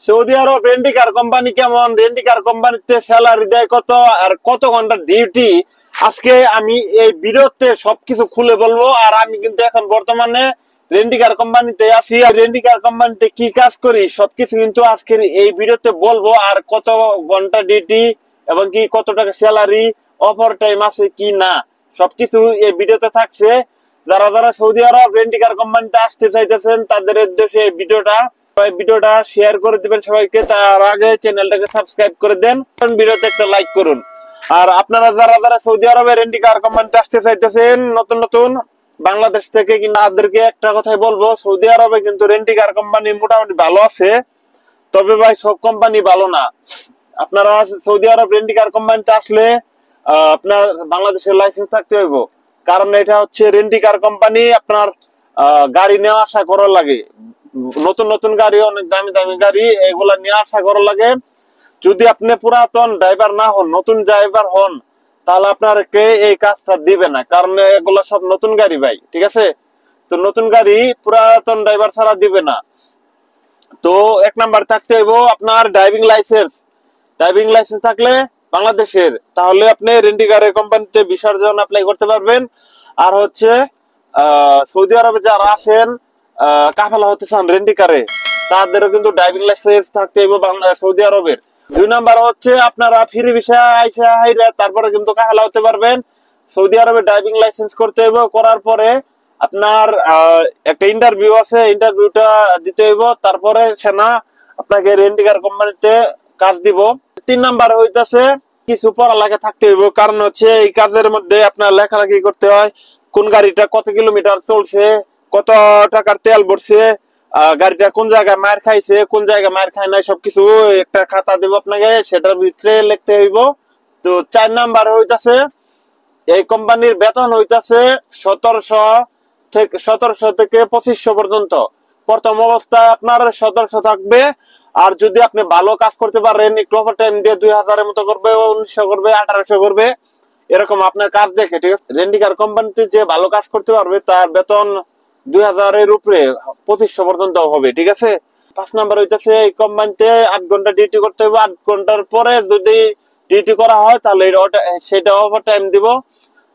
Saudi আরব রেন্টিকার company কেমন, রেন্টিকার কোম্পানিতে salary দেয় কত, আর কত ঘন্টা ডিউটি, আজকে আমি এই ভিডিওতে সবকিছু খুলে বলবো। আর আমি কিন্তু এখন বর্তমানে রেন্টিকার কোম্পানিতে আছি, আর রেন্টিকার কোম্পানিতে কি কাজ করি সবকিছু কিন্তু আজকের এই ভিডিওতে বলবো। আর কত ঘন্টা ডিউটি এবং কি কত টাকা স্যালারি, ওভার টাইম আছে কি না, সবকিছু এই ভিডিওতে থাকছে। যারা যারা সৌদি আরব রেন্টিকার কোম্পানিতে আসতে চাইতেছেন তাদের উদ্দেশ্যে এই ভিডিওটা শেয়ার করে দিবেন সবাইকে। তার আগে চ্যানেলটাকে সাবস্ক্রাইব করে দেন, ভিডিওতে একটা লাইক করুন। আর আপনারা যারা যারা সৌদি আরবে রেন্টিকার কোম্পানিতে আসতে চাইতেছেন নতুন নতুন বাংলাদেশ থেকে, কিন্তু তাদেরকে একটা কথাই বলবো, সৌদি আরবে কিন্তু রেন্টিকার কোম্পানি মোটামুটি ভালো আছে, তবে ভাই সব কোম্পানি ভালো না। আপনারা সৌদি আরব রেন্টিকার কোম্পানিতে আসলে আপনার বাংলাদেশের লাইসেন্স থাকতে হইব, কারণ এটা হচ্ছে রেন্টিকার কোম্পানি। আপনার গাড়ি নেওয়া আসা করা লাগে, নতুন নতুন গাড়ি, অনেক দামি দামি গাড়ি, এগুলা নিয়ে আসা করা লাগে। যদি আপনি পুরাতন ড্রাইভার না হন, নতুন ড্রাইভার হন, তাহলে আপনাকে এই কাজটা দিবে না, কারণ এগুলো সব নতুন গাড়ি ভাই, ঠিক আছে? তো নতুন গাড়ি পুরাতন ড্রাইভার ছাড়া দিবে না। তো এক নাম্বার থাকতে হইব আপনার ড্রাইভিং লাইসেন্স। ড্রাইভিং লাইসেন্স থাকলে বাংলাদেশের, তাহলে আপনি রেন্টিকারের কোম্পানিতে ভিসার জন্য অ্যাপ্লাই করতে পারবেন। আর হচ্ছে সৌদি আরবে যারা আসেন কাফেলা হতে চান রেন্টিকারে, তাদেরও কিন্তু ড্রাইভিং লাইসেন্স থাকতে হইব সৌদি আরবের। 2 নাম্বার হচ্ছে আপনারা ফ্রি ভিসা আইসা হাইরা তারপরে কিন্তু কাফেলা হতে পারবেন। সৌদি আরবে ড্রাইভিং লাইসেন্স করতে হইব, করার পরে আপনার একটা ইন্টারভিউ আছে, ইন্টারভিউটা দিতে হইব, তারপরে সেনা আপনাকে রেন্টিকার কোম্পানিতে কাজ দিব। 3 নাম্বার হইতাছে কিছু পড়ালেখা থাকতে হইব, কারণ হচ্ছে এই কাজের মধ্যে আপনার লেখালেখি করতে হয়, কোন গাড়িটা কত কিলোমিটার চলছে, কত টাকার তেল ভরছে, গাড়িটা কোন জায়গায় মার খাইছে, কোন জায়গায় মার খায় নাই, সবকিছু একটা খাতা দিব আপনাকে, সেটার ভিতরে লিখতে হইব। তো 4 নাম্বার হইতাছে এই কোম্পানির বেতন হইতাছে 1700 থেকে 2500 পর্যন্ত। প্রথম অবস্থায় আপনার 1700 থাকবে, আর যদি আপনি ভালো কাজ করতে পারেন, একটু ওভার টাইম দিয়ে 2000 এর মতো করবে, 1900 করবে, 1800 করবে, এরকম আপনার কাজ দেখে, ঠিক আছে? রেন্টিকার কোম্পানিতে যে ভালো কাজ করতে পারবে তার বেতন 2000 এর উপরে 2500 পর্যন্ত হবে, ঠিক আছে? 5 নাম্বার হইতেছে এই কোম্পানিতে 8 ঘন্টা ডিউটি করতে হবে, 8 ঘন্টার পরে যদি ডিউটি করা হয় তাহলে সেটা ওভার টাইম দিব।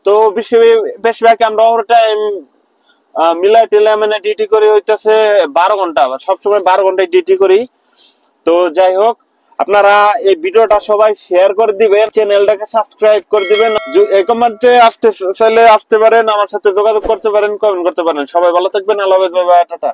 তো বেশিরভাগ আমরা ওভার টাইম মিলাই টিলাই মানে ডিউটি করি হইতেছে 12 ঘন্টা, সবসময় 12 ঘন্টায় ডিউটি করি। তো যাই হোক, আপনারা এই ভিডিওটা সবাই শেয়ার করে দিবেন, চ্যানেলটাকে সাবস্ক্রাইব করে দিবেন। এই কোম্পানিতে আসতে চাইলে আসতে পারেন, আমার সাথে যোগাযোগ করতে পারেন, কমেন্ট করতে পারেন। সবাই ভালো থাকবেন, আল্লাহ হাফেজ, বাই বাই, টাটা।